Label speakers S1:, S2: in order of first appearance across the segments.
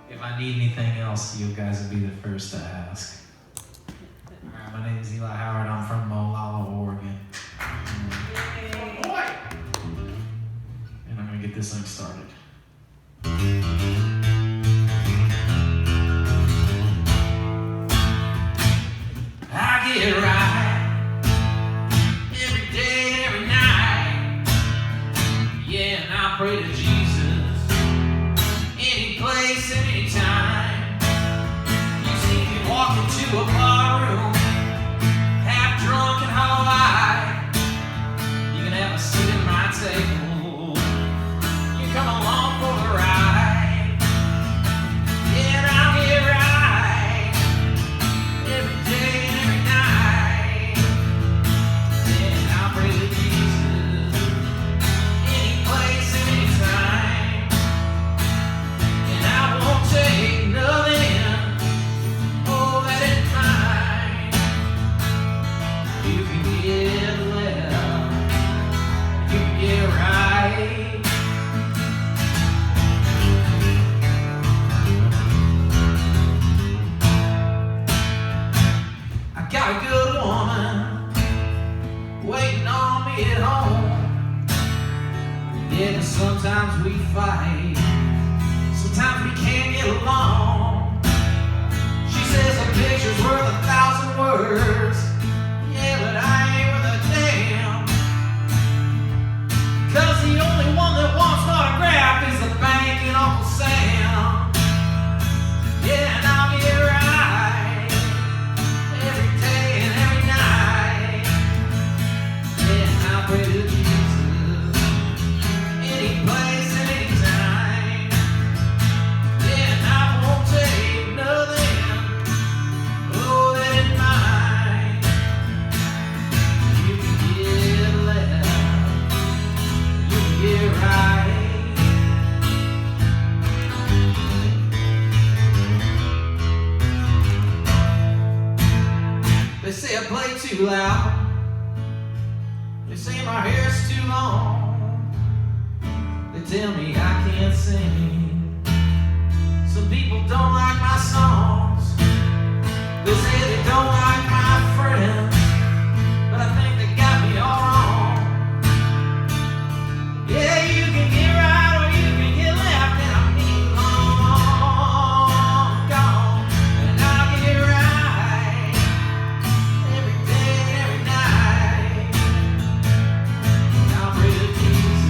S1: If I need anything else, you guys will be the first to ask. Alright, my name is Eli Howard. I'm from Molalla, Oregon. And I'm gonna get this thing started. I get right every day, every night. Yeah, and I pray to Jesus any place, any time. You see me walk into a bar room, half drunk and hollow-eyed. You can have a seat at my table. You come along for the ride. Yeah, and I'll get right every day and every night. Yeah, and I'll pray to Jesus any place, any time. And I won't take nothing, oh, that ain't mine. You can get left, you can get right. I got a good woman waiting on me at home. Yeah, but sometimes we fight, sometimes we can't get along. She says a picture's worth 1,000 words. Yeah, but I ain't worth a damn. 'Cause the only one that wants an autograph is the bank and Uncle Sam. Yeah, and I'll get right every day and every night. Yeah, and I'll pray to Jesus any place and any time. Yeah, and I won't take nothing, oh, that ain't mine. You can get left, you can get right. They say I play too loud. They say my hair's too long. They tell me I can't sing. Some people don't like my songs. They say they don't like my friends, but I think they got me all wrong. Yeah, you can get right or you can get left, and I'm long gone. And I'll get right every day, every night. And I'll pray to Jesus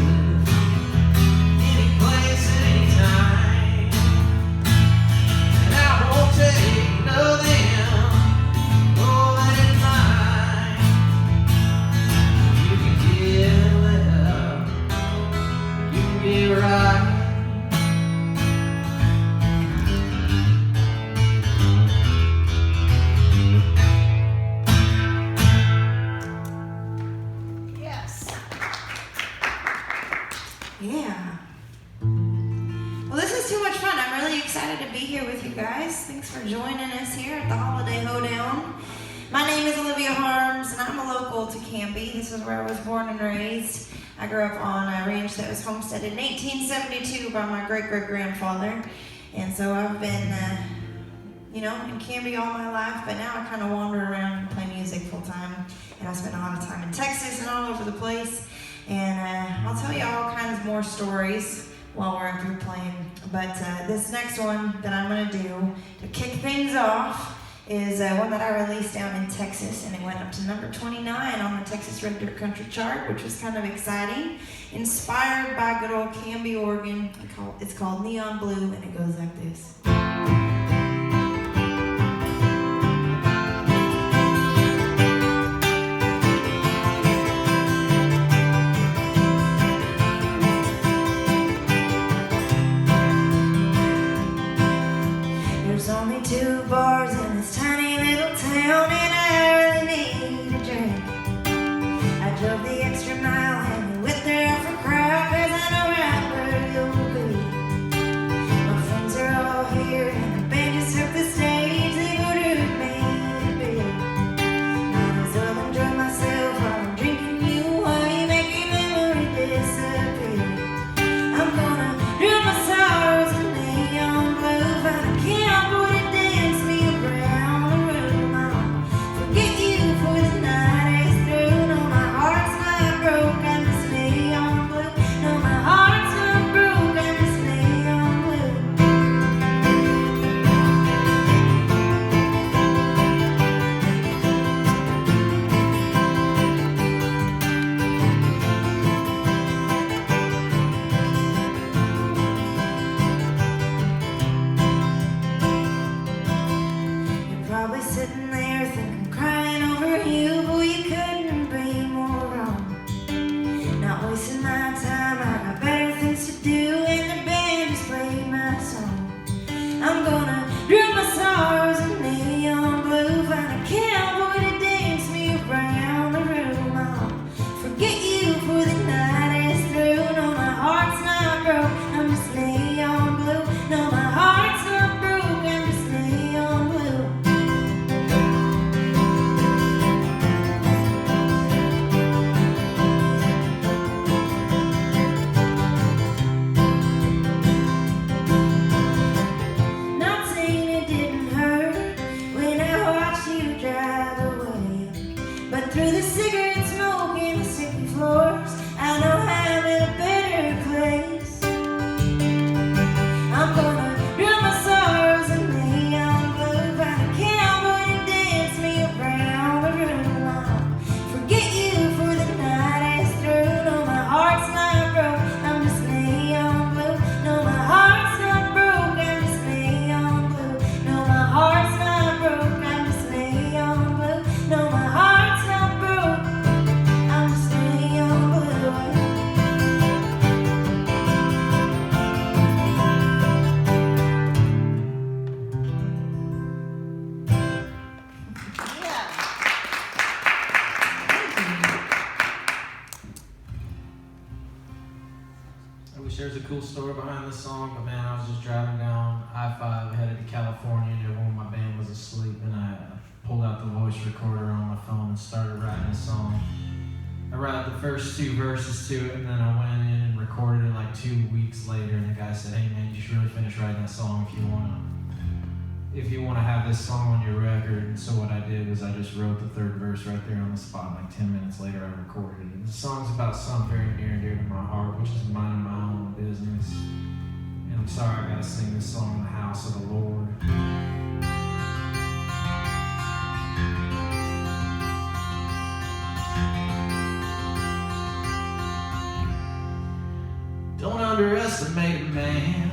S1: any place, any time. And I won't take nothing, oh, that ain't mine. You can get left, you can get right.
S2: Yes. Yeah. Well, this is too much fun. I'm really excited to be here with you guys. Thanks for joining us here at the Holiday Hoedown. My name is Olivia Harms, and I'm a local to Canby. This is where I was born and raised. I grew up on a ranch that was homesteaded in 1872 by my great-great-grandfather. And so I've been, in Canby all my life, but now I kind of wander around and play music full time. And I spend a lot of time in Texas and all over the place. And I'll tell you all kinds more stories while we're up here playing. But this next one that I'm going to do to kick things off is one that I released down in Texas, and it went up to number 29 on the Texas Red Dirt Country chart, which was kind of exciting. Inspired by good old Canby, Oregon. It's called Neon Blue, and it goes like this. There's only 2 bars in this tiny little town, and I really need a drink. I drove the extra mile hanging with the rougher crowd, 'cause I know right where you'll be. My friends are all here, and the band just took the stage. They ordered me a beer. Might as well enjoy myself while I'm drinking you while you make your memory disappear. I'm gonna drown my sorrows in neon blue.
S1: California when my band was asleep, and I pulled out the voice recorder on my phone and started writing a song. I wrote the first 2 verses to it, and then I went in and recorded it like 2 weeks later, and the guy said, "Hey man, you should really finish writing that song if you want to have this song on your record." And so what I did was I just wrote the 3rd verse right there on the spot. Like 10 minutes later, I recorded it. And the song's about something very near and dear to my heart, which is minding my own business. And I'm sorry I gotta sing this song in the house of the Lord. Don't underestimate a man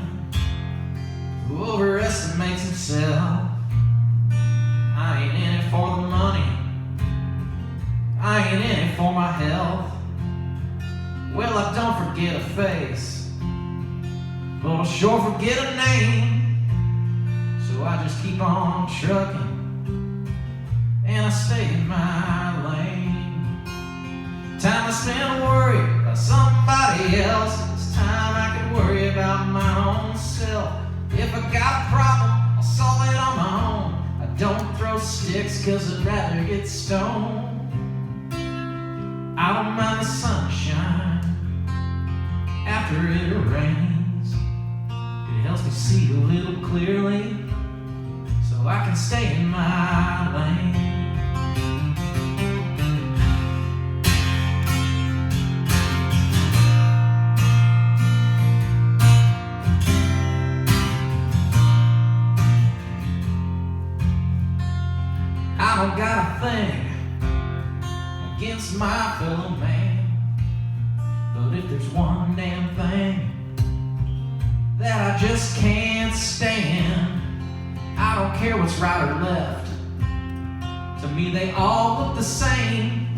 S1: who overestimates himself. I ain't in it for the money, I ain't in it for my health. Well, I don't forget a face, but I'll sure forget a name. So I just keep on trucking, and I stay in my lane. Time I spend worried about somebody else, it's time I can worry about my own self. If I got a problem, I'll solve it on my own. I don't throw sticks 'cause I'd rather get stoned. I don't mind the sunshine after it rains. It helps me see a little clearly, so I can stay in my lane. I don't got a thing against my fellow man, but if there's one damn thing that I just can't stand, I don't care what's right or left. To me they all look the same.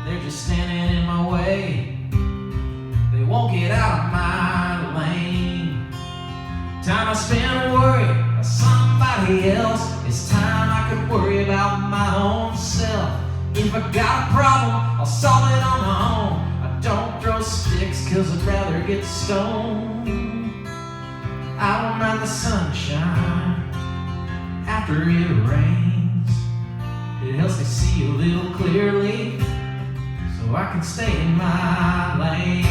S1: They're just standing in my way. They won't get out of my lane. Time I spend worried about somebody else, it's time I could worry about my own self. If I got a problem, I'll solve it on my own. I don't throw sticks 'cause I'd rather get stoned. I don't mind the sunshine after it rains. It helps me see a little clearly, so I can stay in my lane.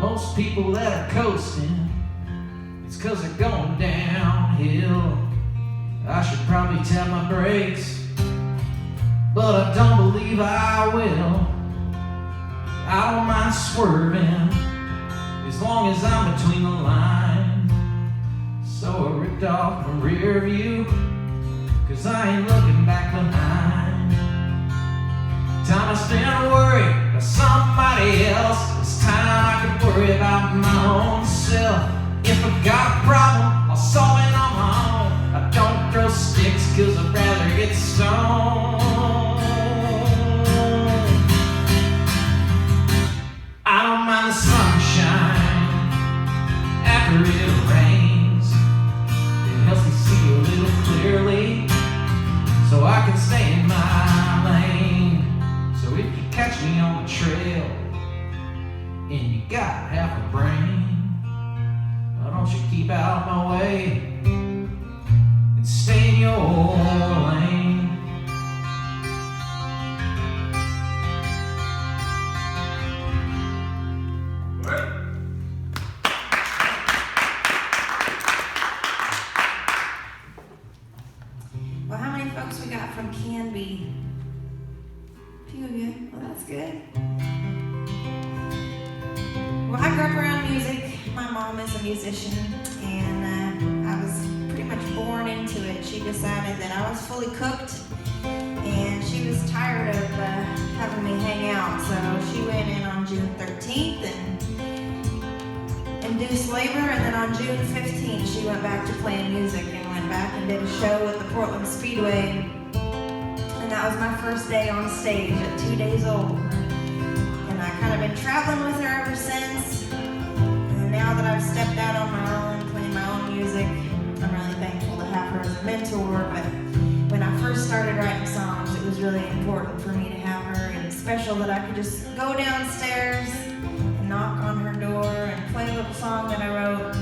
S1: Most people that are coasting, it's 'cause they're going downhill. I should probably tap my brakes, but I don't believe I will. I don't mind swerving as long as I'm between the lines. So I ripped off my rear view, 'cause I ain't looking back behind. Time I spend worrying about somebody else, it's time I could worry about my own self. If I got a problem, I'll solve it on my own. I don't throw sticks 'cause I'd rather get stoned. I don't mind the sunshine after it rains. It helps me see a little clearly, so I can stay in my lane. So if you catch me on the trail and you got half a brain, why don't you keep out of my way and stay in your lane?
S2: Well, how many folks we got from Canby? A few of you. Well, that's good. Well, I grew up around music. My mom is a musician, and I was pretty much born into it. She decided that I was fully cooked, and she was tired of having me hang out, so she went in on June 13th and induced labor, and then on June 15th she went back to playing music and went back and did a show at the Portland Speedway, and that was my first day on stage at 2 days old. And I kind of been traveling with her ever since, and now that I've stepped out on my own, playing my own music, I'm really thankful to have her as a mentor. But first started writing songs, it was really important for me to have her, and special that I could just go downstairs and knock on her door and play a little song that I wrote.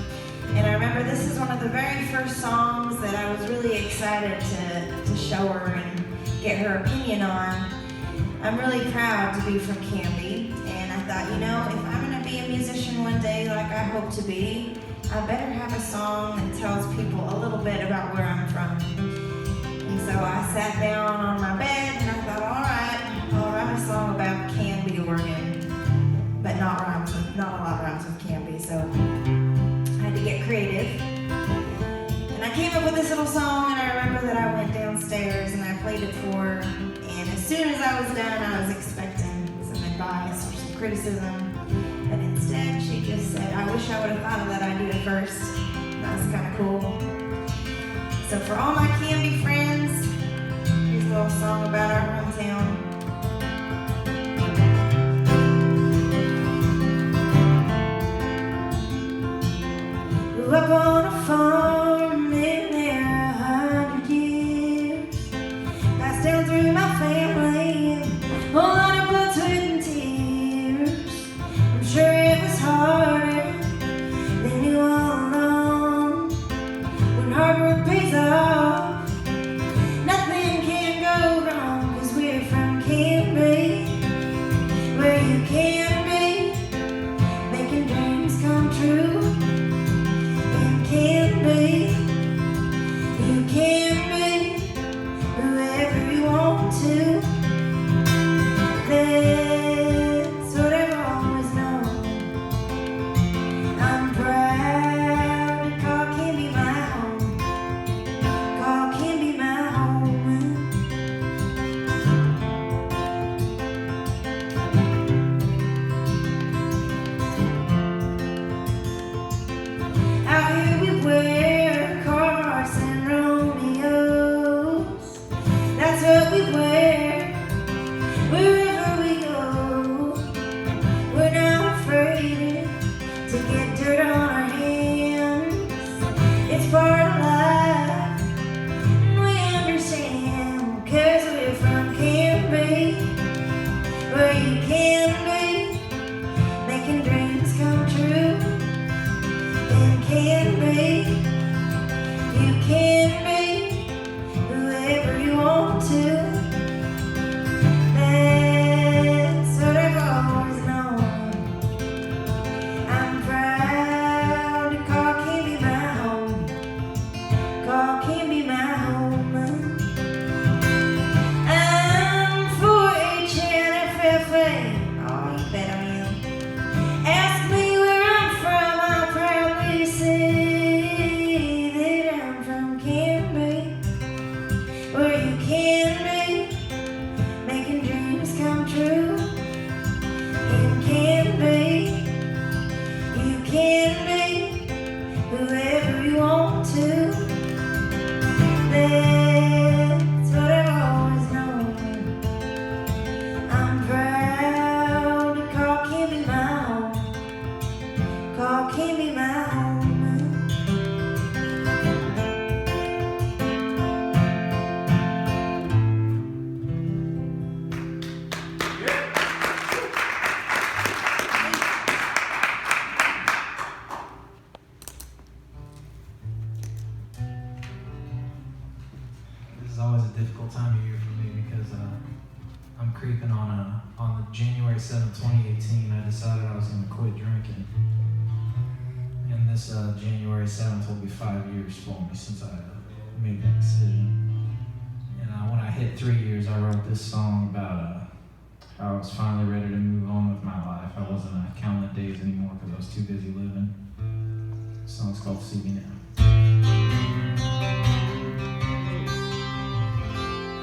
S2: And I remember this is one of the very first songs that I was really excited to show her and get her opinion on. I'm really proud to be from Canby, and I thought, you know, if I'm going to be a musician one day like I hope to be, I better have a song that tells people a little bit about where I'm from. And so I sat down on my bed and I thought, all right, I'll write a song about Canby, Oregon, but not a lot rhymes with Canby, so I had to get creative. And I came up with this little song, and I remember that I went downstairs and I played it for her, and as soon as I was done, I was expecting some advice or some criticism. But instead, she just said, I wish I would have thought of that idea first. That was kind of cool. So for all my Canby friends, here's a little song about our hometown. Grew up on a farm, lived there 100 years. Passed down through my family, a lot of blood, sweat, and tears. I'm sure it was harder than you all know. When hard work pays off, nothing can go wrong, 'cause we're from Canby, where you can be, making dreams come true. And Canby, you can be whoever you want to. That's what I've always known. I'm proud to call Canby my home. Call Canby my home. Out here we wear Carhartts and Romeos. That's what we wear wherever we go. We're not afraid to get dirt on our hands. It's part of life, and we understand, 'cause we're from Canby, where you can be, making dreams come true. And Canby, you can be whoever you want to. That's what I've always known. I'm proud to call Canby my home. Call Canby my home. I'm 4-H and FFA. Oh, you bet I am. Ask me where I'm from, I'll proudly say that I'm from Canby, where you can be, making dreams come true. And Canby, you can be whoever you want to. That's what I've always known. I'm proud to call Canby my home. Call Canby my home.
S1: This is always a difficult time of year for me because I'm creeping on the January 7th, 2018. I decided I was going to quit drinking, and this January 7th will be 5 years for me since I made that decision. And when I hit 3 years, I wrote this song about how I was finally ready to move on with my life. I wasn't counting the days anymore because I was too busy living. The song's called Souvenirs.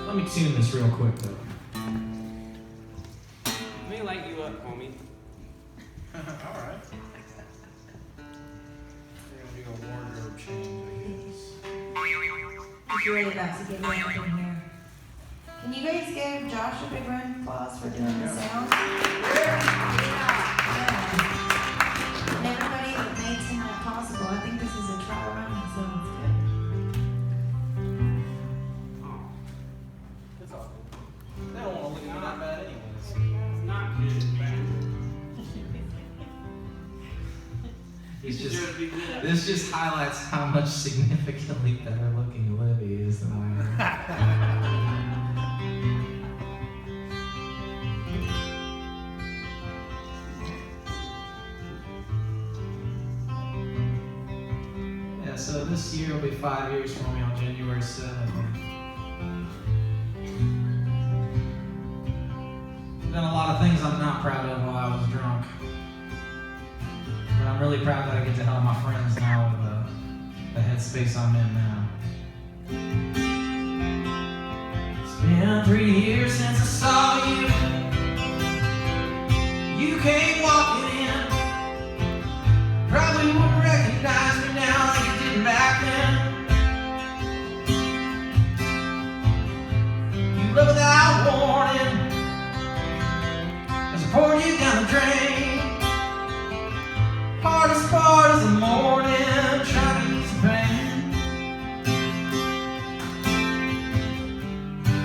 S1: Let me tune this real quick though.
S3: Let me light you up, homie.
S1: Alright. We're gonna do a wardrobe change,
S2: It's really about to get me up in here. Can you guys give Josh a big round of applause for doing the sound? Yeah. And everybody that made tonight possible. I think this is a trial run, so it's good.
S1: This just highlights how much significantly better looking Olivia is than I am. Yeah, so this year will be 5 years for me on January 7th. I've done a lot of things I'm not proud of while I was drunk. But I'm really proud that I get to help my friends now with the headspace I'm in now. It's been 3 years since I saw you. You came walking in. Probably wouldn't recognize me now like you did back then. You left without warning as I poured you down the drain. Hardest part is the morning, trying to ease the pain.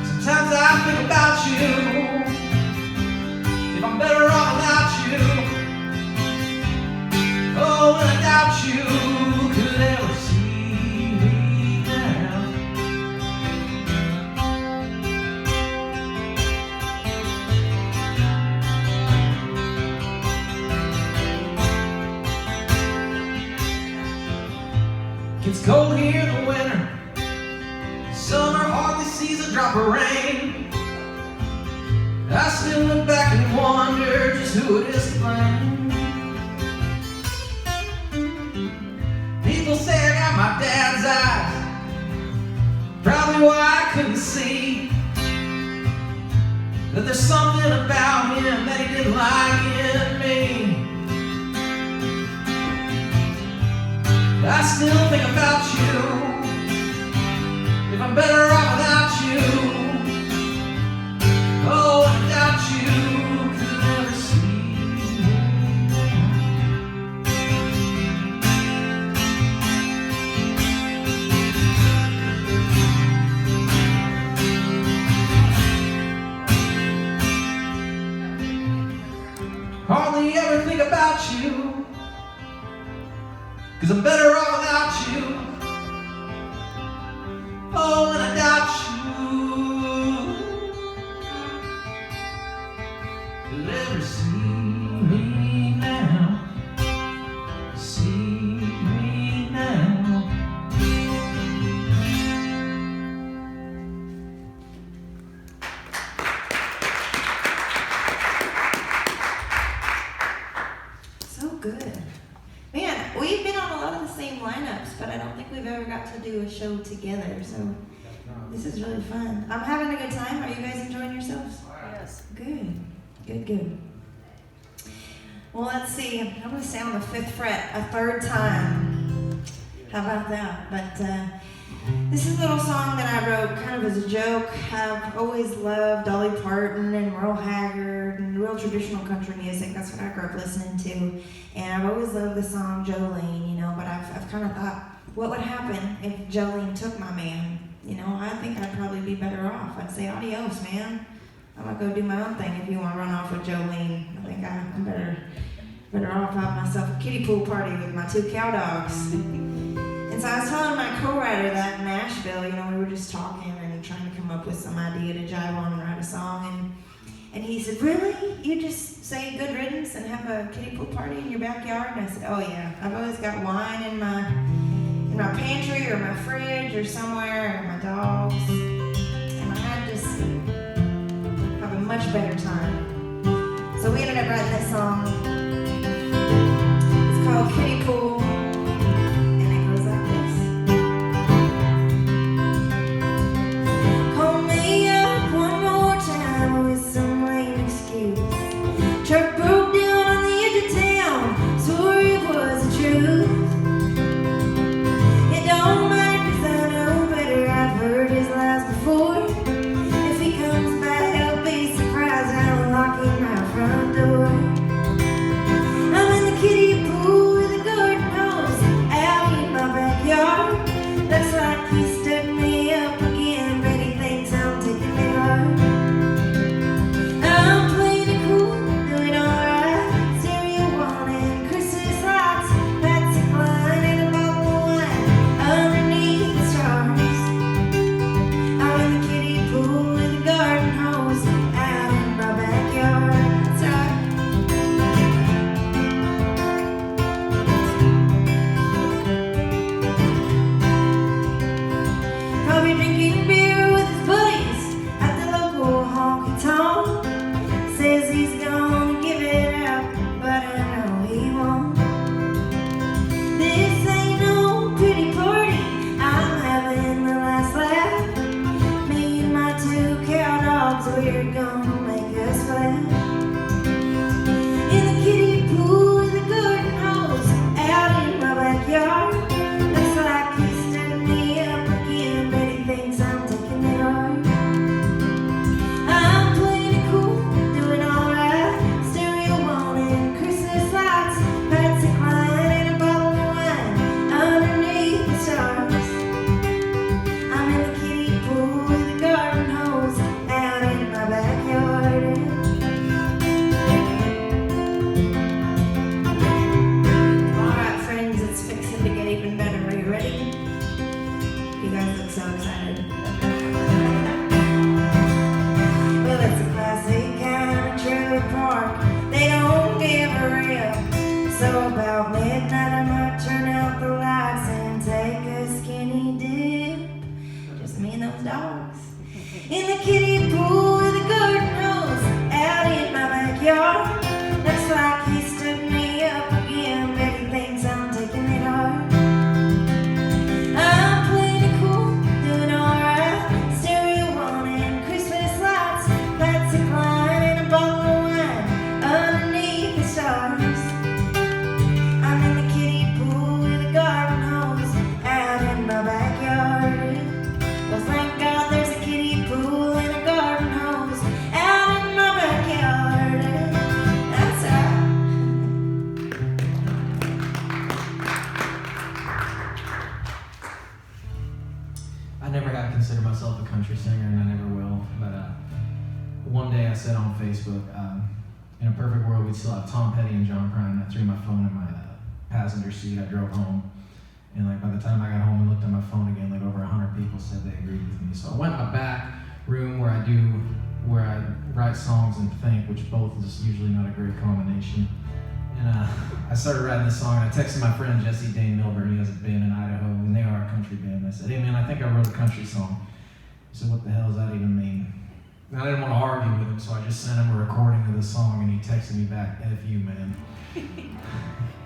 S1: Sometimes I think about you, if I'm better off without you. Oh, and I doubt you could ever see me now. It's cold here in the winter. Summer hardly sees a drop of rain. I still look back and wonder just who it is to blame. People say I got my dad's eyes, probably why I couldn't see that there's something about him that he didn't like in me. I still think about you, if I'm better off without you. Oh, I doubt you could ever see me now. Hardly ever think about you, 'cause I'm better off without you. Oh, and I doubt you could ever see me now. See me now.
S2: So good. Man, we've been on a lot of the same lineups, but I don't think we've ever got to do a show together, so this is really fun. I'm having a good time. Are you guys enjoying yourselves?
S3: Yes.
S2: Good, good, good. Well, let's see. I'm going to stay on the 5th fret a 3rd time. How about that? But this is a little song that I wrote kind of as a joke. I've always loved Dolly Parton and Merle Haggard and real traditional country music. That's what I grew up listening to. And I've always loved the song Jolene, you know, but I've kind of thought, what would happen if Jolene took my man? You know, I think I'd probably be better off. I'd say, adios, man. I'm going to go do my own thing if you want to run off with Jolene. I think I'm better off having myself a kiddie pool party with my 2 cow dogs. And so I was telling my co-writer that in Nashville, you know, we were just talking and trying to come up with some idea to jive on and write a song. And he said, really? You just say good riddance and have a kiddie pool party in your backyard? And I said, oh yeah. I've always got wine in my pantry or my fridge or somewhere, and my dogs. And I just have a much better time. So we ended up writing this song. It's called Kiddie Pool. Truck broke down on the edge of town, swore it was the truth. It don't matter 'cause I know better, I've heard his lies before. If he comes back, I'll be surprised, I'll lock him my front door. I'm in the kiddie pool with a dogs. In the kiddie pool with a garden hose out in my backyard. Looks like he stood me up again, but he thinks I'm taking it hard. I'm playing it cool, doing alright. Stereo on and Christmas lights, classic line and a bottle of wine underneath the stars. I'm in the kiddie pool with a garden hose out in my backyard. Well, thank God there's a kiddie pool and a garden hose out in my backyard. That's right.
S1: I never have considered myself a country singer, and I never will. But one day I said on Facebook, in a perfect world, we'd still have Tom Petty and John Prine. And I threw my phone in my passenger seat. I drove home, and like by the time I got home and looked at my phone again, like over 100 people said they agreed with me. So I went in my back room where I write songs and think, which both is usually not a great combination. And I started writing this song, and I texted my friend Jesse Dane Milburn. He has a band in Idaho, and they are a country band. I said, hey man, I think I wrote a country song. He said, what the hell does that even mean? And I didn't want to argue with him, so I just sent him a recording of the song, and he texted me back, F you, man.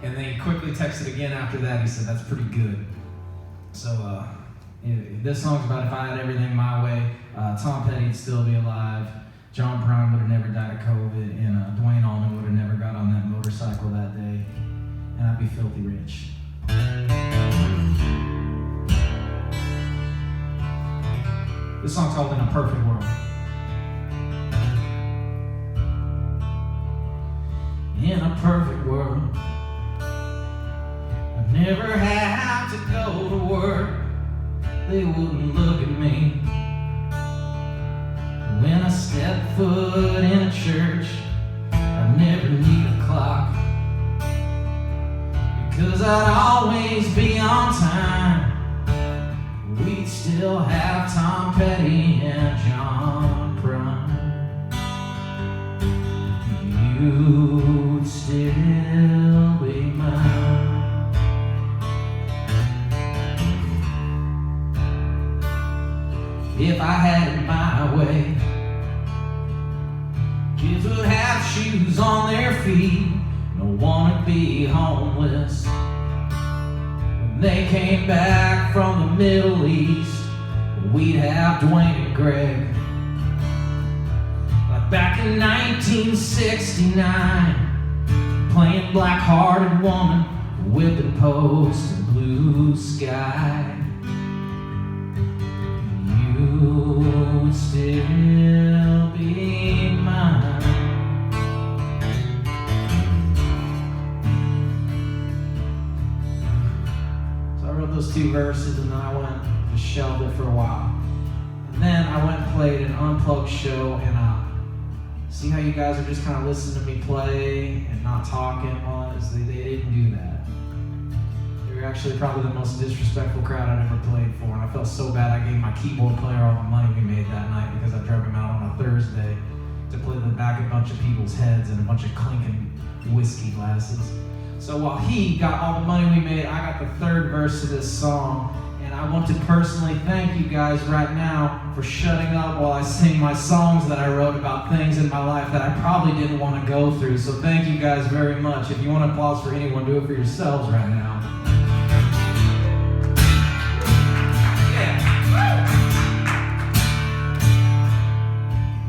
S1: And then he quickly texted again after that. He said, that's pretty good. So this song's about if I had everything my way, Tom Petty'd still be alive, John Prine would have never died of COVID, and Dwayne Allman would have never got on that motorcycle that day, and I'd be filthy rich. This song's called In a Perfect World. In a perfect world, I'd never have to go to work. They wouldn't look at me when I step foot in a church. I'd never need a clock, because I'd always be on time. We'd still have Tom Petty and John Prine. You'd still be mine. If I had it my way, kids would have shoes on their feet. No one would be homeless. When they came back from the Middle East, we'd have Dwayne and Greg. Like back in 1969, playing Black-Hearted Woman, whipping post and blue sky. You would still be mine. So I wrote those two verses, and then I went and just shelved it for a while. And then I went and played an unplugged show, and see how you guys are just kind of listening to me play and not talking? Well, they didn't do that. They were actually probably the most disrespectful crowd I'd ever played for, and I felt so bad I gave my keyboard player all the money we made that night because I drug him out on a Thursday to play the back of a bunch of people's heads and a bunch of clinking whiskey glasses. So while he got all the money we made, I got the third verse of this song, and I want to personally thank you guys right now for shutting up while I sing my songs that I wrote about things in my life that I probably didn't want to go through. So thank you guys very much. If you want applause for anyone, do it for yourselves right now.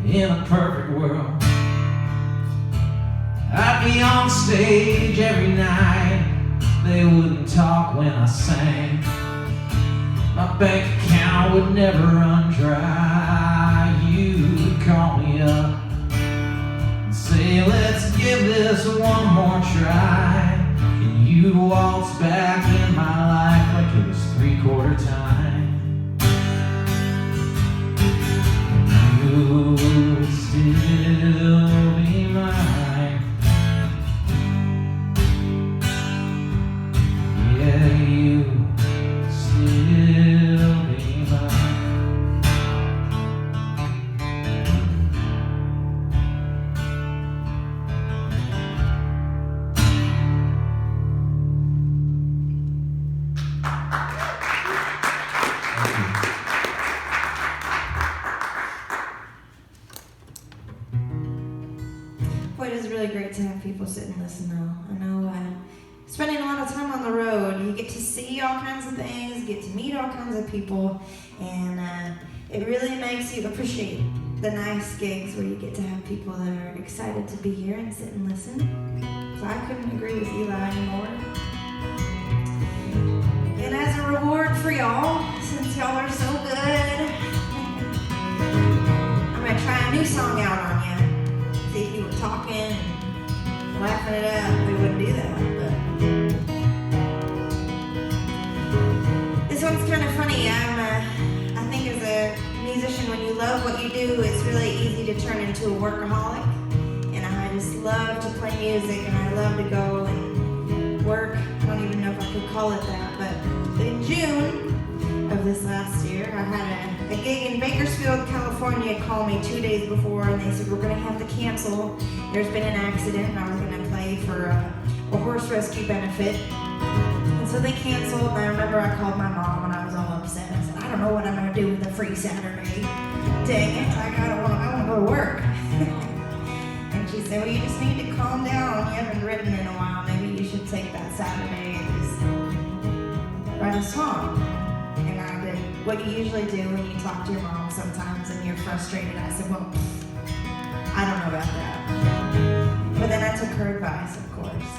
S1: In a perfect world, I'd be on stage every night. They wouldn't talk when I sang. My bank account would never run dry. You'd call me up and say, let's give this one more try. And you'd waltz back in my life like it was 3/4 time. You'd still be mine. Yeah, you still be mine.
S2: really great to have people sit and listen, though. I know spending a lot of time on the road, you get to see all kinds of things, get to meet all kinds of people, and it really makes you appreciate the nice gigs where you get to have people that are excited to be here and sit and listen. So I couldn't agree with Eli anymore. And as a reward for y'all, since y'all are so good, I'm going to try a new song out on you. See if you were talking and laughing it up. We wouldn't do that. But this one's kind of funny. I think as a musician, when you love what you do, it's really easy to turn into a workaholic. And I just love to play music, and I love to go and work. I don't even know if I could call it that. But in June of this last year, I had a gig in Bakersfield, California call me 2 days before, and they said, we're going to have to cancel. There's been an accident, and I was going to play for a horse rescue benefit. And so they canceled, and I remember I called my mom, and I was all upset. I said, I don't know what I'm going to do with a free Saturday. Dang it, I want to go to work. And she said, well, you just need to calm down. You haven't written in a while. Maybe you should take that Saturday and just write a song. And I did what you usually do when you talk to your mom sometimes and you're frustrated. I said, well, I don't know about that. But then I took her advice, of course.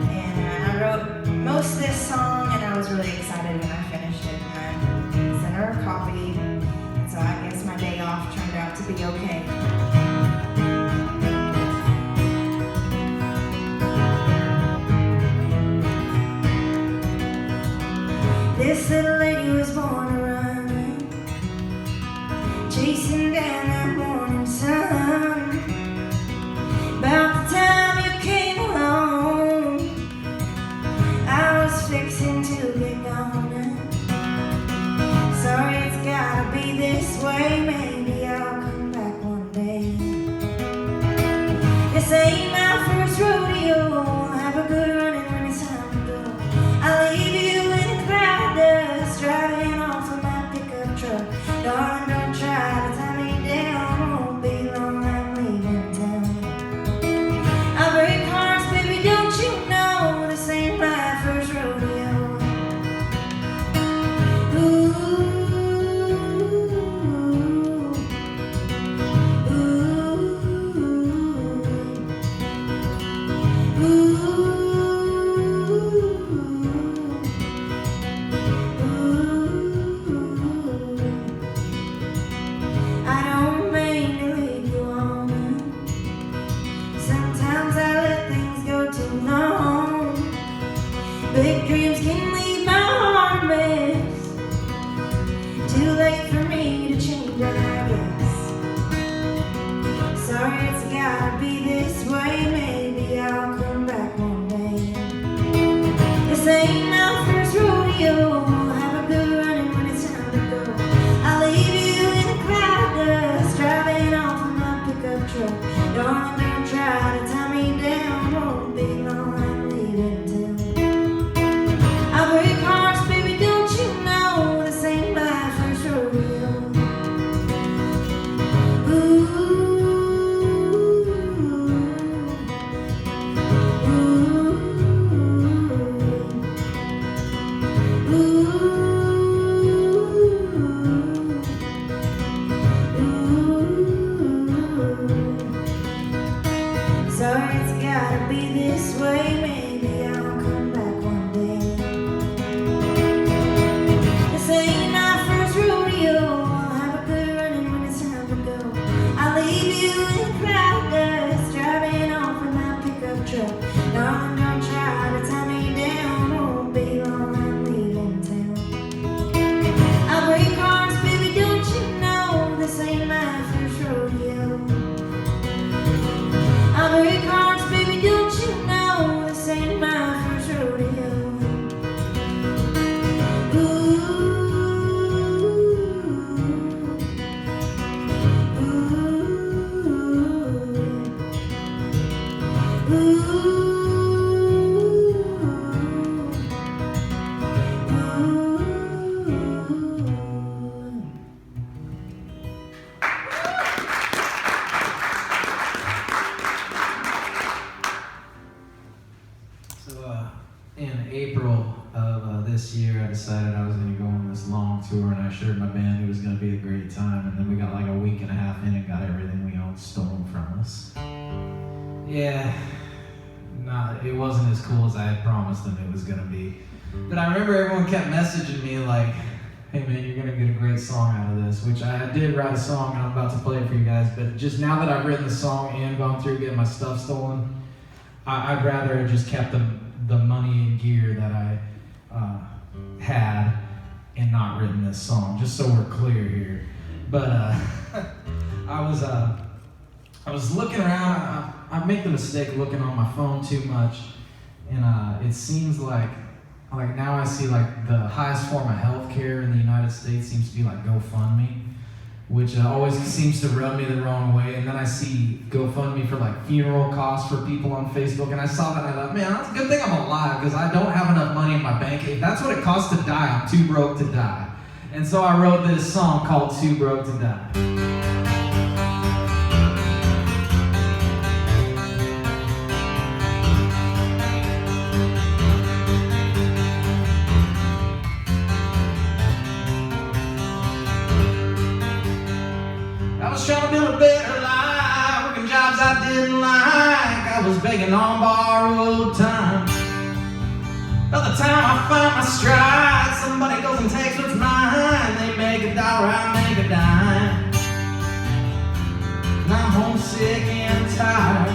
S2: And I wrote most of this song, and I was really excited when I finished it. And I sent her a copy. And so I guess my day off turned out to be okay. This little lady was born to run, chasing down that morning sun. About the time you came along, I was fixing to get gone. Sorry it's gotta be this way, maybe I'll come back one day. This ain't my first rodeo, have a good running when it's time to go. I'll leave you in a crowd dust, driving off of my pickup truck. Darling, don't try to tie me down.
S1: assured my band it was going to be a great time, and then we got like a week and a half in and got everything we owned stolen from us. Yeah, it wasn't as cool as I had promised them it was going to be. But I remember everyone kept messaging me like, hey man, you're going to get a great song out of this, which I did write a song and I'm about to play it for you guys, but just now that I've written the song and gone through getting my stuff stolen, I'd rather have just kept the money and gear that I had and not written this song, just so we're clear here. But I was looking around. I make the mistake of looking on my phone too much, and it seems like now I see like the highest form of healthcare in the United States seems to be like GoFundMe, which always seems to rub me the wrong way. And then I see GoFundMe for like funeral costs for people on Facebook, and I saw that and I thought, man, that's a good thing I'm alive because I don't have enough money in my bank. If that's what it costs to die, I'm too broke to die. And so I wrote this song called Too Broke to Die. I was trying to build a better life, working jobs I didn't like. I was begging on borrowed time. By the time I find my stride, somebody goes and takes what's mine. They make $1, I make a dime. And I'm homesick and tired,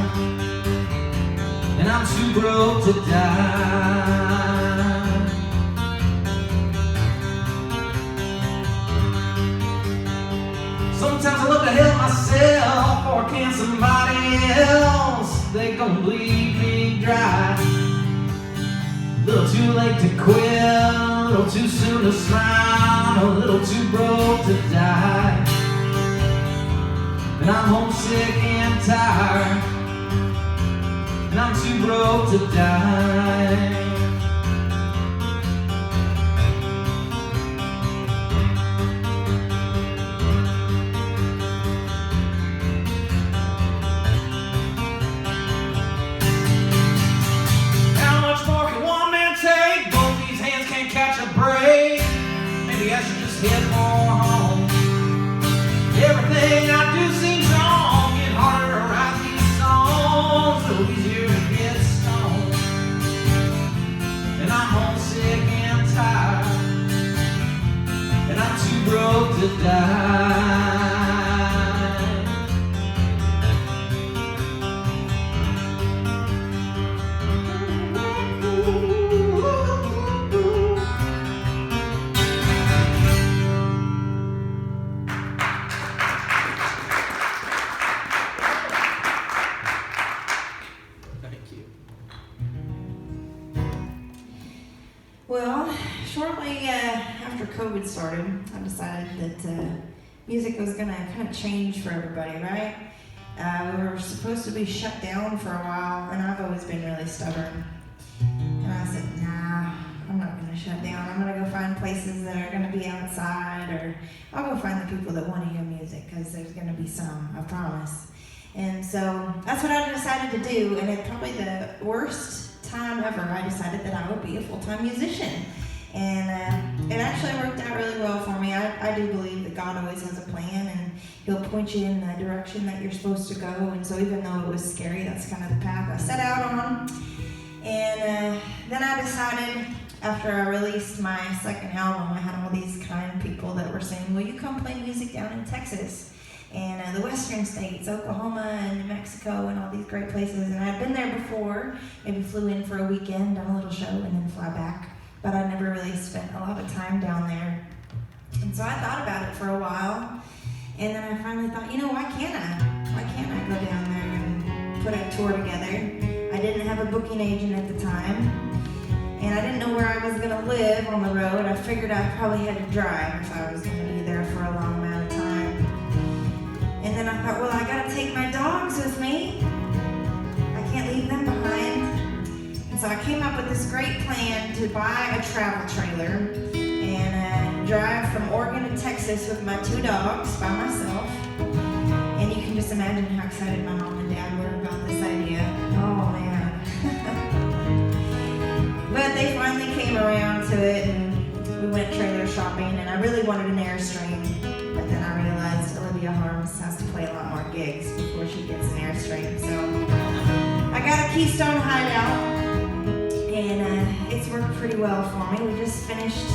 S1: and I'm too broke to die. Sometimes I look to help myself, or can somebody else? They gon' bleed me dry. A little too late to quit, a little too soon to smile, a little too broke to die. And I'm homesick and tired, and I'm too broke to die. I should just head more home. Everything I do seems wrong. Get harder to write these songs, so easier to get stoned. And I'm homesick and tired, and I'm too broke to die.
S2: Well, shortly after COVID started, I decided that music was going to kind of change for everybody, right? We were supposed to be shut down for a while, and I've always been really stubborn. And I said, nah, I'm not going to shut down. I'm going to go find places that are going to be outside, or I'll go find the people that want to hear music, because there's going to be some, I promise. And so that's what I decided to do, and it's probably the worst time ever. I decided that I would be a full-time musician, and it actually worked out really well for me. I do believe that God always has a plan, and He'll point you in the direction that you're supposed to go. And so even though it was scary, that's kind of the path I set out on. And then I decided, after I released my second album, I had all these kind people that were saying, will you come play music down in Texas and the western states, Oklahoma and New Mexico and all these great places. And I'd been there before, maybe flew in for a weekend, done a little show, and then fly back. But I never really spent a lot of time down there. And so I thought about it for a while, and then I finally thought, you know, why can't I go down there and put a tour together? I didn't have a booking agent at the time, and I didn't know where I was going to live on the road. I figured I probably had to drive if I was going to be there for a long amount of time. And then I thought, well, I got to take my dogs with me. I can't leave them behind. And so I came up with this great plan to buy a travel trailer and drive from Oregon to Texas with my 2 dogs by myself. And you can just imagine how excited my mom and dad were about this idea. Oh, man. But they finally came around to it, and we went trailer shopping, and I really wanted an Airstream, but then I realized Olivia Harms has to play a lot more gigs before she gets an Airstream. So I got a Keystone Hideout, and it's worked pretty well for me. We just finished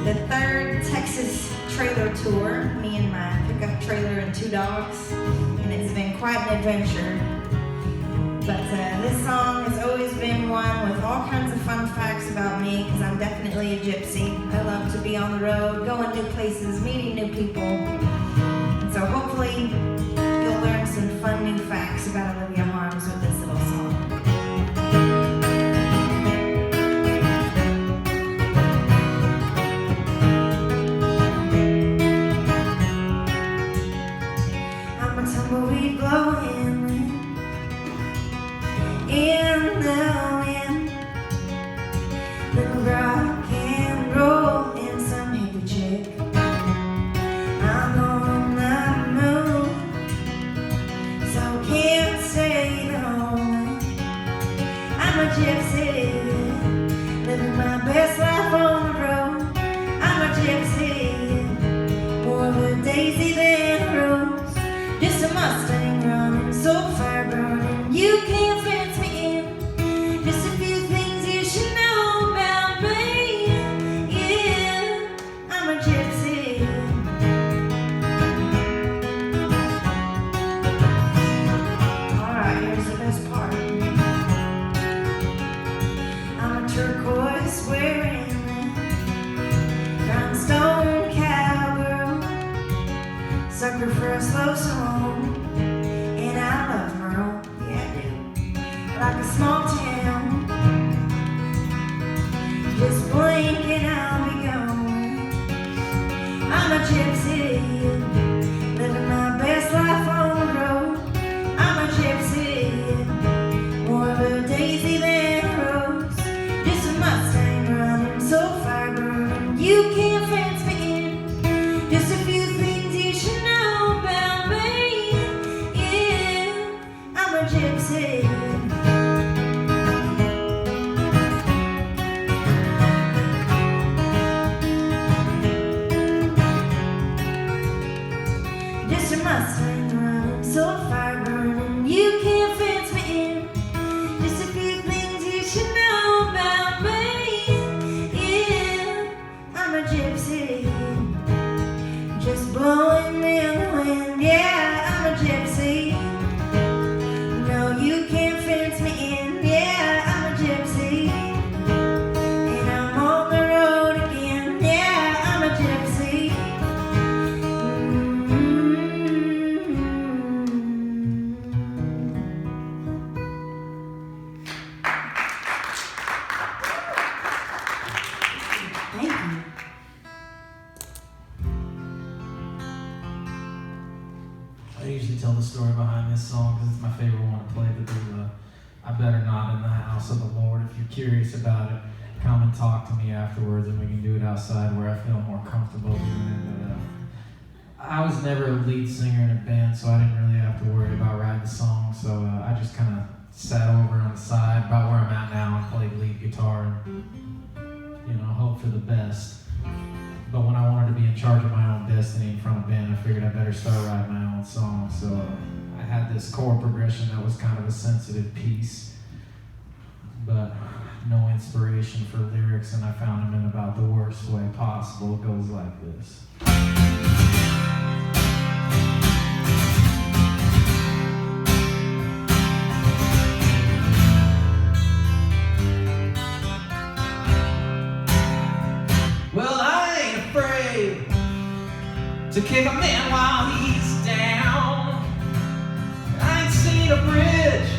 S2: the 3rd Texas trailer tour, me and my pickup trailer and 2 dogs, and it's been quite an adventure. But this song has always been one with all kinds of fun facts about me, because I'm definitely a gypsy. I love to be on the road, going new places, meeting new people. And so hopefully you'll learn some fun new facts about Olivia Harms with this little song. I'm a tumbleweed blowing in the wind, little rock and roll and some hippie chick. I'm on the move, so can't stay home. I'm a gypsy, living my best life on the road. I'm a gypsy, more of a daisy than a rose, just a Mustang running, so fire burning. You can't fence me in. Just a few things you should know about me. Yeah, I'm a gypsy. Alright, here's the best part. I'm a turquoise wearing rhinestone cowgirl, sucker for a slow song, and I love Merle. Like a small town, just blink and I'll be gone. I'm a gypsy, living my best life on the road. I'm a gypsy, more of a daisy than a rose, just a Mustang running, so fire burning. You can't fence me in. Just a few things you should know about me. Yeah, I'm a gypsy. Mustang running, so fire burning. You can't fence me in. Just a few things you should know about me. Yeah, I'm a gypsy, just blowing in the wind. Yeah, I'm a gypsy. No, you can't fence me in. Yeah, I'm a gypsy, and I'm on the road again. Yeah, I'm a gypsy.
S1: I usually tell the story behind this song because it's my favorite one to play, but there's I Better Not in the House of the Lord. If you're curious about it, come and talk to me afterwards and we can do it outside where I feel more comfortable doing it. But I was never a lead singer in a band, so I didn't really have to worry about writing the song, so I just kind of sat over on the side about where I'm at now and played lead guitar and, hope for the best. But when I wanted to be in charge of my own destiny in front of a band, I figured I better start writing my own songs. So I had this chord progression that was kind of a sensitive piece, but no inspiration for lyrics, and I found them in about the worst way possible. It goes like this. Well, I ain't afraid to kick a man while he's down. I ain't seen a bridge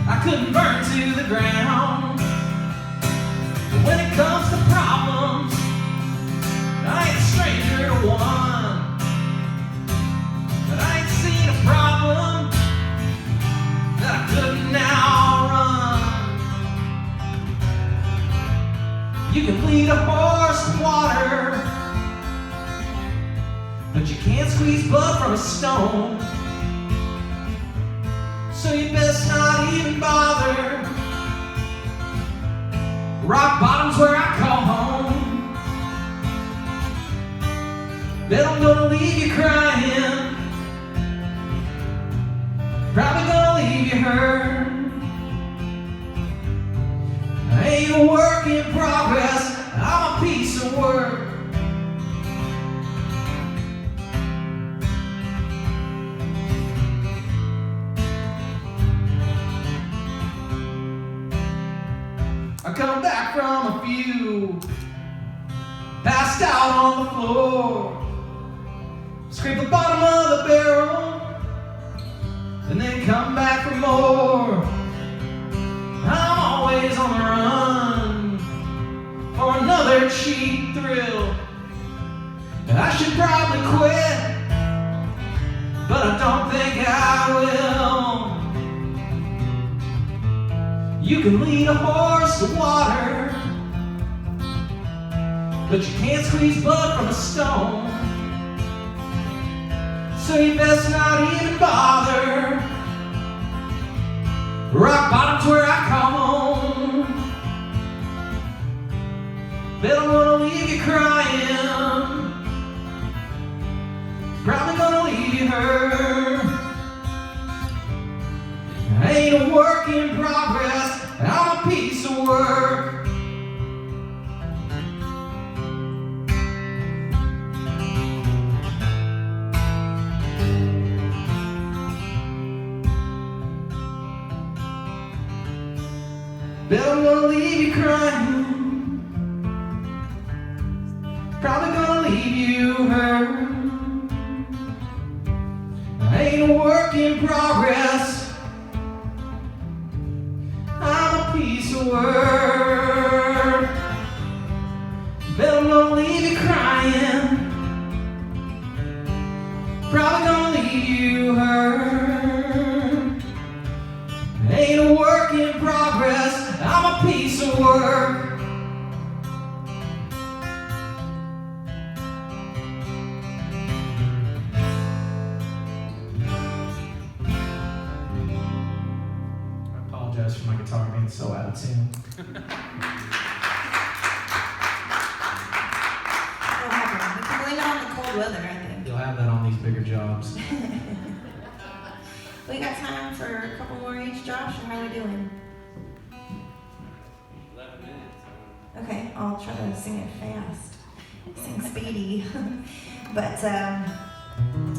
S1: I couldn't burn to the ground. But when it comes to problems, I ain't a stranger to one. But I ain't seen a problem that I couldn't outrun. You can lead a horse to water, but you can't squeeze blood from a stone. So you best not even bother. Rock bottom's where I call home. Bet I'm gonna leave you crying. Probably gonna leave you hurt. I ain't a work in progress, I'm a piece of work. I come back from a few, passed out on the floor, scrape the bottom of the barrel, and then come back for more. I'm always on the run for another cheap thrill. I should probably quit, but I don't think I will. You can lead a horse to water, but you can't squeeze blood from a stone. So you best not even bother. Rock bottom's where I come home. Bet I'm gonna leave you crying. Probably gonna leave you hurt. I ain't a work in progress, I'm a piece of work. Bet I'm gonna leave you crying. Probably gonna leave you hurt. I ain't a work in progress, I'm a piece of work. Bet I'm gonna leave you crying. Probably gonna leave you hurt. Ain't a work in progress, I'm a piece of work. I apologize for my guitar being so out of tune.
S2: It'll happen. We can blame it on the cold weather, I think.
S1: You'll have that on these bigger jobs.
S2: We got time for a couple more each, Josh, or how are we doing?
S3: 11 minutes.
S2: Okay, I'll try to sing it fast. Sing speedy. But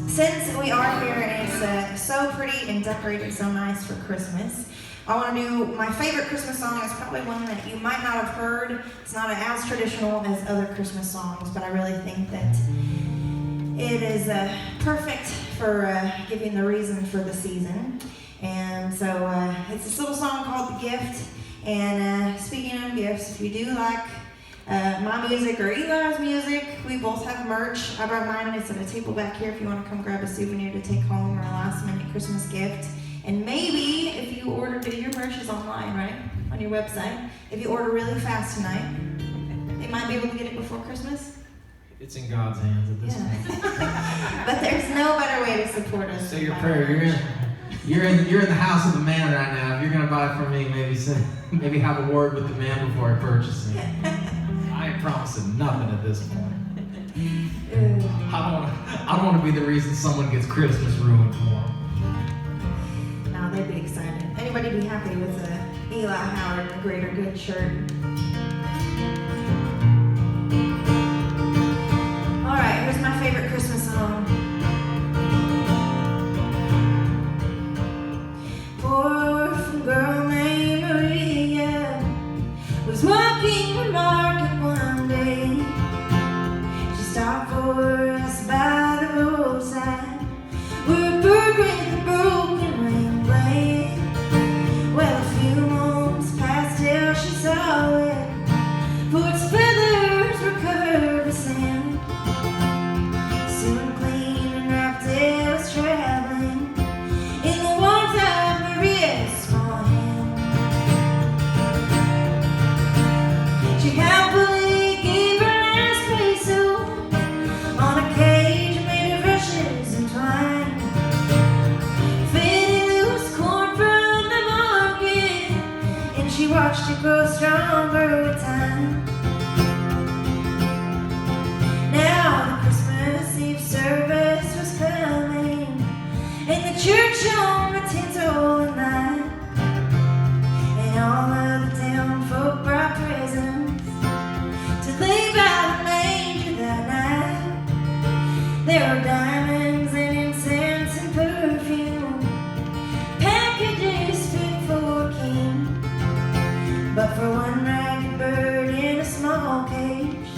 S2: since we are here and it's so pretty and decorated so nice for Christmas, I want to do my favorite Christmas song. It's probably one that you might not have heard. It's not as traditional as other Christmas songs, but I really think that it is perfect for giving the reason for the season. And so it's this little song called The Gift. And speaking of gifts, if you do like my music or Eli's music, we both have merch. I brought mine, it's at a table back here if you want to come grab a souvenir to take home or a last minute Christmas gift. And maybe if you order, your merch is online, right? On your website. If you order really fast tonight, they might be able to get it before Christmas.
S1: It's in God's hands at this point.
S2: But there's no better way to support us.
S1: Say your prayer. You're in the house of the man right now. If you're gonna buy from me, maybe have a word with the man before I purchase it. I ain't promising nothing at this point. I don't want to be the reason someone gets Christmas ruined for them.
S2: No, they'd be excited. Anybody be happy with a Eli Howard and the Greater Good shirt? All right, here's my favorite Christmas song. Poor orphan girl named Maria was walking the market one day. She stopped for us by the roadside, where a bird with a broken wing played. Well, a few moments passed till she saw it. There were diamonds and incense and perfume, packages fit for a king, but for one ragged bird in a small cage,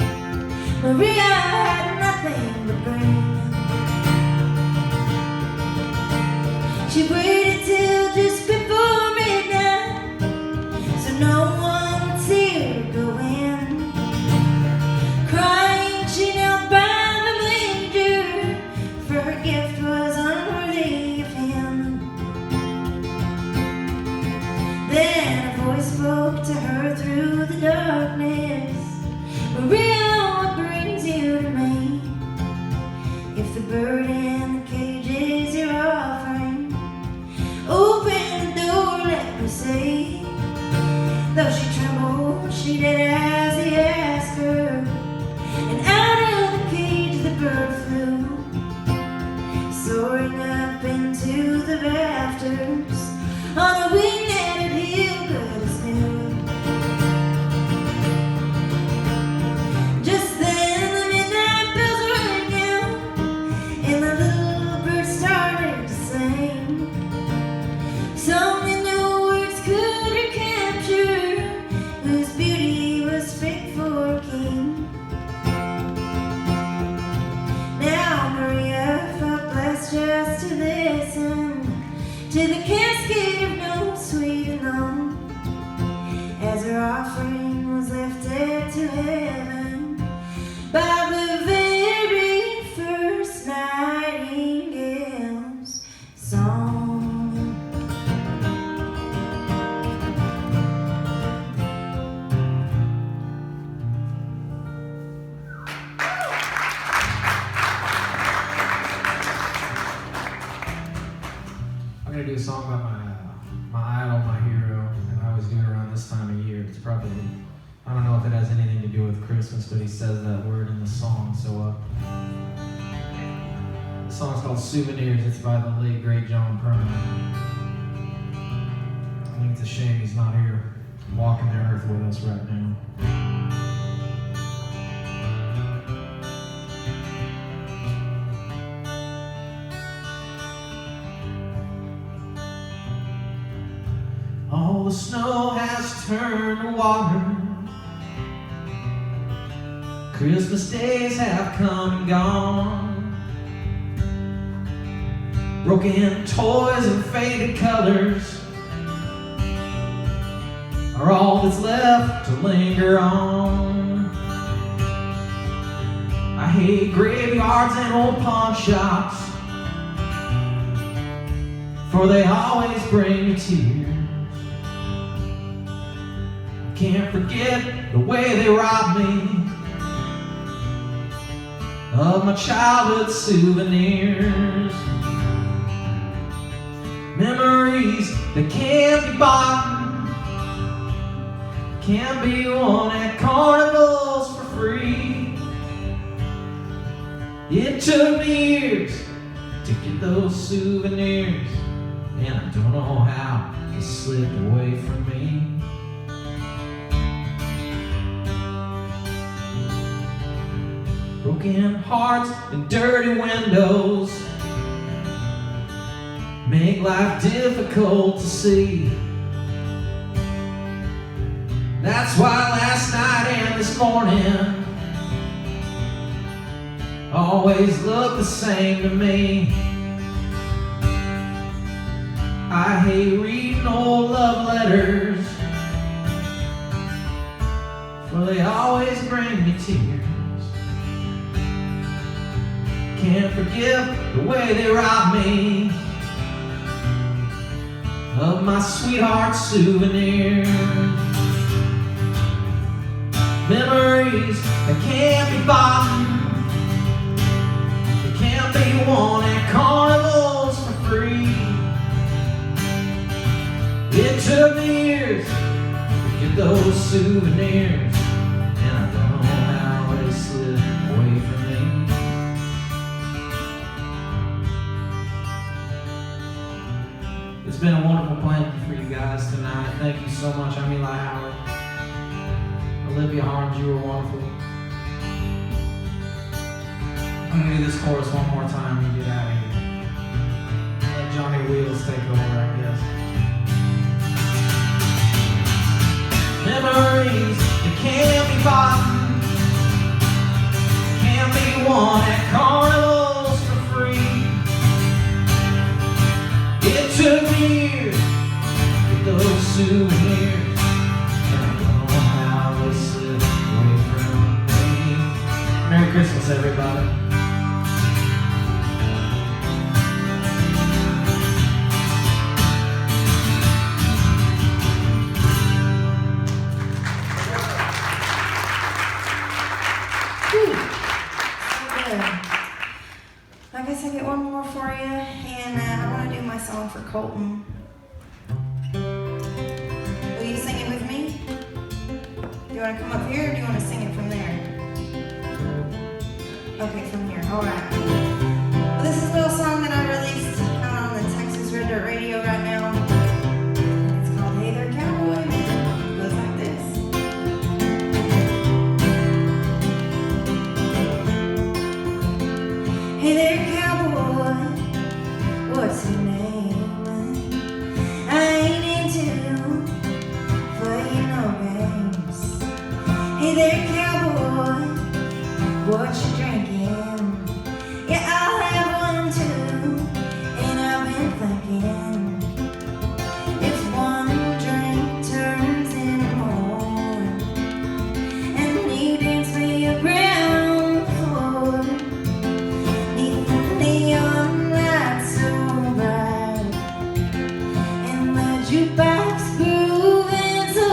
S2: Maria had nothing to bring. She waited till just before midnight, so no one would see her go in. Crying, she knelt by the manger, for her gift was unworthy of him. Then a voice spoke to her through the darkness, Maria, what brings you to me? If the bird in the cage is your offering, open the door, let me see. Though she trembled, she did as he asked her, and out of the cage the bird flew, soaring up into the rafters on a wing that had healed good as new. Just then the midnight bells rang out, and the little bird started to sing, song that no words could recapture, whose beauty was fit for a king. Now Maria felt blessed just to listen to the cascade of notes sweet and long, as her offering was lifted to heaven by the very first nightingale's song.
S1: I'm gonna do a song about my idol, my hero, and I always do it around this time of year. It's probably, I don't know if it has anything to do with Christmas, but he says that word in the song. So the song's called Souvenirs. It's by the late great John Prine. I think it's a shame he's not here walking the earth with us right now. All the snow has turned to water, Christmas days have come and gone, broken toys and faded colors are all that's left to linger on. I hate graveyards and old pawn shops, for they always bring me tears. Can't forget the way they robbed me of my childhood souvenirs, memories that can't be bought, can't be won at carnivals for free. It took me years to get those souvenirs, and I don't know how they slipped away from me. Broken hearts and dirty windows make life difficult to see. That's why last night and this morning always look the same to me. I hate reading old love letters, for they always bring me tears. Can't forget the way they robbed me of my sweetheart's souvenirs, memories that can't be bought, that can't be won at carnivals for free. It took me years to get those souvenirs, and I don't know how they slipped away from me. It's been a wonderful playing for you guys tonight. Thank you so much. I'm Eli Howard. Olivia Harms, you were wonderful. I'm gonna do this chorus one more time and get out of here. Let Johnny Wheels take over, I guess. Memories that can't be bought, can't be won at carnivals for free. It took years to get those souvenirs, and I don't know how they slip away from me. Merry Christmas, everybody.
S2: I guess I get one more for you, and I want to do my song for Colton. Will you sing it with me? Do you want to come up here, or do you want to sing it from there? Okay, from here. All right. Well, this is a little song that I released out on the Texas Radio right now. It's called Hey There Cowboy. It goes like this. Hey there, cowboy, what's your name? I ain't into playing no games. Hey there, cowboy, what you drinking? Yeah, I'll have one too, and I've been thinking, if one drink turns into more, and you dance me around the floor, neon lights so bright, and the jukebox grooving so.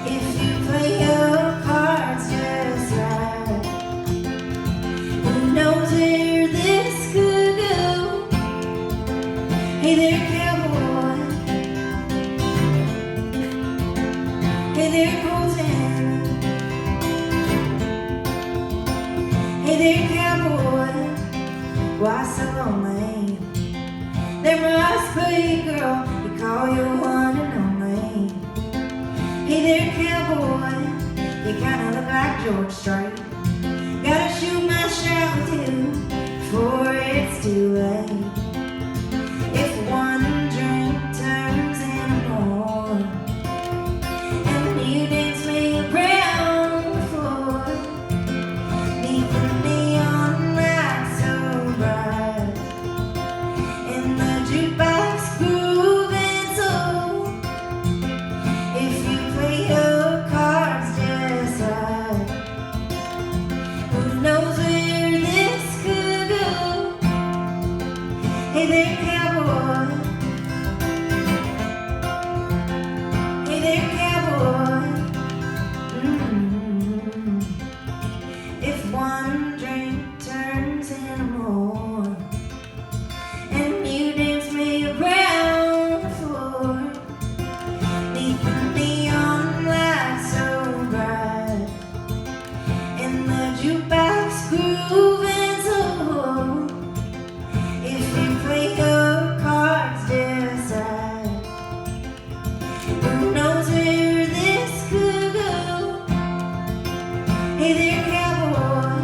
S2: If you play your cards just right, who knows where this could go? Hey there, cowboy. Hey there, Colton. Hey there, cowboy, why so lonely? There must be a girl you call your one and only. Hey there, cowboy, you kinda look like George Strait. Gotta shoot my shot with you before it's too late. If one drink turns into more, and you dance me around the floor, neath the neon lights so bright, and the jukebox grooving so. If you play your cards just right, who knows where this could go? Hey there, cowboy. Hey there, cowboy. If one drink turns into more, and you dance me around the floor, neath the neon lights so bright, and the jukebox grooving so. If you play your cards just right, who knows where this could go? Hey there, cowboy.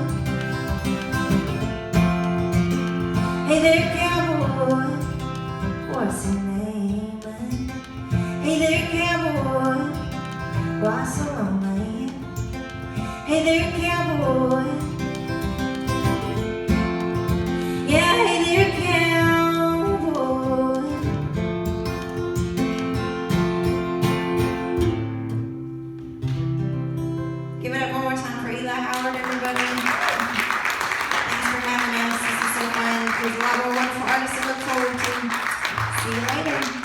S2: Hey there, cowboy, what's your name? Hey there, cowboy, why so lonely? Hey there, cowboy. Yeah, hey there, cowboy. Give it up one more time for Eli Howard, everybody. Thanks for having us. This is so fun. There's a lot more wonderful artists to look forward to. See you later.